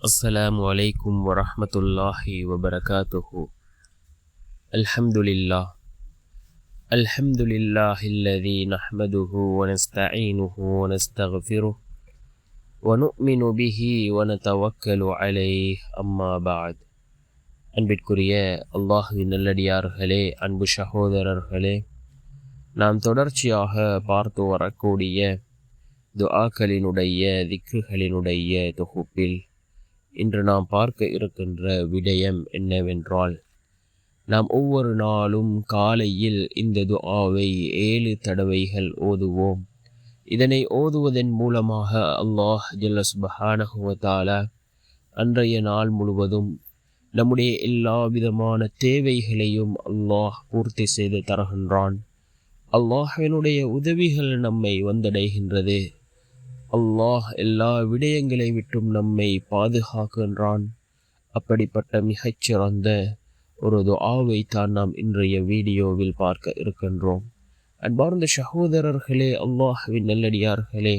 السلام عليكم ورحمة الله وبركاته. الحمد لله الذي نحمده ونستعينه ونستغفره ونؤمن به ونتوكل عليه أما بعد. அன்பிற்குரிய அல்லாஹ்வின் நல்லடியார்களே, அன்பு சகோதரர்களே, நாம் தொடர்ச்சியாக பார்த்து வரக்கூடிய துஆக்களினுடைய திக்ருகளினுடைய தொகுப்பில் இன்று நாம் பார்க்க இருக்கின்ற விடயம் என்னவென்றால், நாம் ஒவ்வொரு நாளும் காலையில் இந்த துஆவை 7 தடவைகள் ஓதுவோம். இதனை ஓதுவதன் மூலமாக அல்லாஹ் ஜல்ல சுப்ஹானஹு வ தஆலா அன்றைய நாள் முழுவதும் நம்முடைய எல்லா விதமான தேவைகளையும் அல்லாஹ் பூர்த்தி செய்து தருகின்றான். அல்லாஹ்வினுடைய உதவிகள் நம்மை வந்தடைகின்றது. அல்லாஹ் எல்லா விடயங்களை விட்டும் நம்மை பாதுகாக்கின்றான். அப்படிப்பட்ட மிகச்சிறந்த ஒரு துஆவை தான் நாம் இன்றைய வீடியோவில் பார்க்க இருக்கின்றோம். அன்பார்ந்த சகோதரர்களே, அல்லாஹ்வின் நல்லடியார்களே,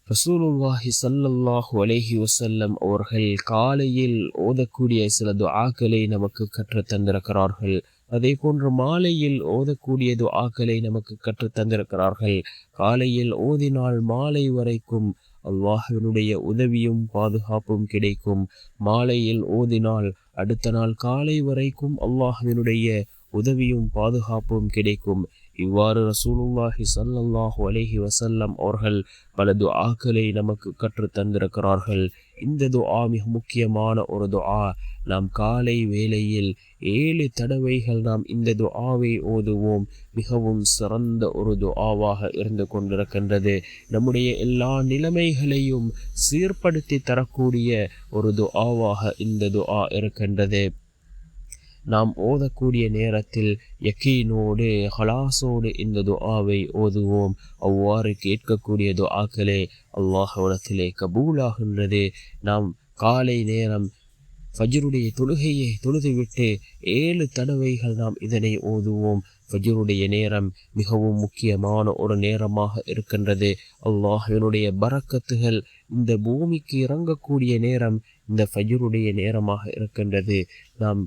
ரசூலுல்லாஹி ஸல்லல்லாஹு அலைஹி வஸல்லம் அவர்கள் காலையில் ஓதக்கூடிய சில துஆக்களை நமக்கு கற்றுத் தந்திருக்கிறார்கள். அதே போன்று மாலையில் ஓதக்கூடிய துஆக்களை நமக்கு கற்றுத் தந்திருக்கிறார்கள். காலையில் ஓதினால் மாலை வரைக்கும் அல்லாஹ்வினுடைய உதவியும் பாதுகாப்பும் கிடைக்கும். மாலையில் ஓதினால் அடுத்த நாள் காலை வரைக்கும் அல்லாஹ்வினுடைய உதவியும் பாதுகாப்பும் கிடைக்கும். இவ்வாறு ரசூலுல்லாஹி ஸல்லல்லாஹு அலைஹி வஸல்லம் அவர்கள் பல துஆக்களை நமக்கு கற்றுத் தந்திருக்கிறார்கள். இந்த துஆ மிக முக்கியமான ஒரு துஆ. நாம் காலை வேளையில் 7 தடவைகள் நாம் இந்த துஆவை ஓதுவோம். மிகவும் சிறந்த ஒரு துஆவாக இருந்து கொண்டிருக்கின்றது. நம்முடைய எல்லா நிலைமைகளையும் சீர்படுத்தி தரக்கூடிய ஒரு துஆவாக இந்த துஆ இருக்கின்றது. நாம் ஓதக்கூடிய நேரத்தில் யக்கீனோடு ஹலாஸோடு இந்த துஆவை ஓதுவோம். அவ்வாறு கேட்கக்கூடிய துஆக்களே அல்லாஹ்விடத்திலே கபூலாகின்றது. நாம் காலை நேரம் ஃபஜ்ருடைய தொழுகையை தொழுதுவிட்டு 7 தடவைகள் நாம் இதனை ஓதுவோம். ஃபஜ்ருடைய நேரம் மிகவும் முக்கியமான ஒரு நேரமாக இருக்கின்றது. அல்லாஹ்வினுடைய பரக்கத்துகள் இந்த பூமிக்கு இறங்கக்கூடிய நேரம் இந்த ஃபஜ்ருடைய நேரமாக இருக்கின்றது. நாம்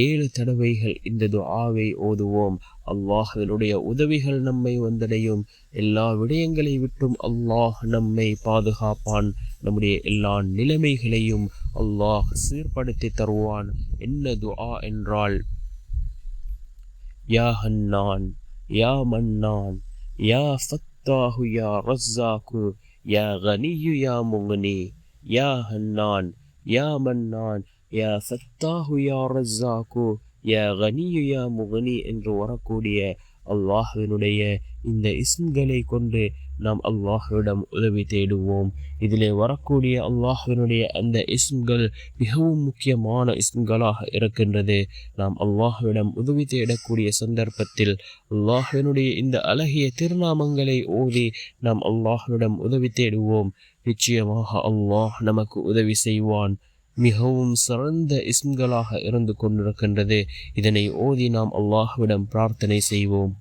7 தடவைகள் இந்த துஆவை ஓதுவோம். அல்லாஹ்வினுடைய உதவிகள் நம்மை வந்தடையும். எல்லா விடயங்களை விட்டும் அல்லாஹ் நம்மை பாதுகாப்பான். நம்முடைய எல்லா நிலைமைகளையும் அல்லாஹ் சீர்படுத்தி தருவான். என்ன துஆ என்றால், யா ஹன்னான், யா மன்னான், யா ஃபத்தாஹு, யா ரஸாக்கு, யா கனியு, யா முக்னி. யா ஹன்னான், யா மன்னான், யா ஃபத்தாஹு, யா ரஸாக்கு, யா கனியு, யா முக்னி என்று வரக்கூடிய அல்லாஹ்வினுடைய இந்த இஸ்ம்களை கொண்டு நாம் அல்லாஹ்விடம் உதவி தேடுவோம். இதிலே வரக்கூடிய அல்லாஹ்வினுடைய அந்த இஸ்ம்கள் மிகவும் முக்கியமான இஸ்ம்களாக இருக்கின்றது. நாம் அல்லாஹ்விடம் உதவி தேடக்கூடிய சந்தர்ப்பத்தில் அல்லாஹ்வினுடைய இந்த அழகிய திருநாமங்களை ஓதி நாம் அல்லாஹ்விடம் உதவி தேடுவோம். நிச்சயமாக அல்லாஹ் நமக்கு உதவி செய்வான். மிகவும் சிறந்த இஸ்ம்களாக இருந்து கொண்டிருக்கின்றது. இதனை ஓதி நாம் அல்லாஹ்விடம் பிரார்த்தனை செய்வோம்.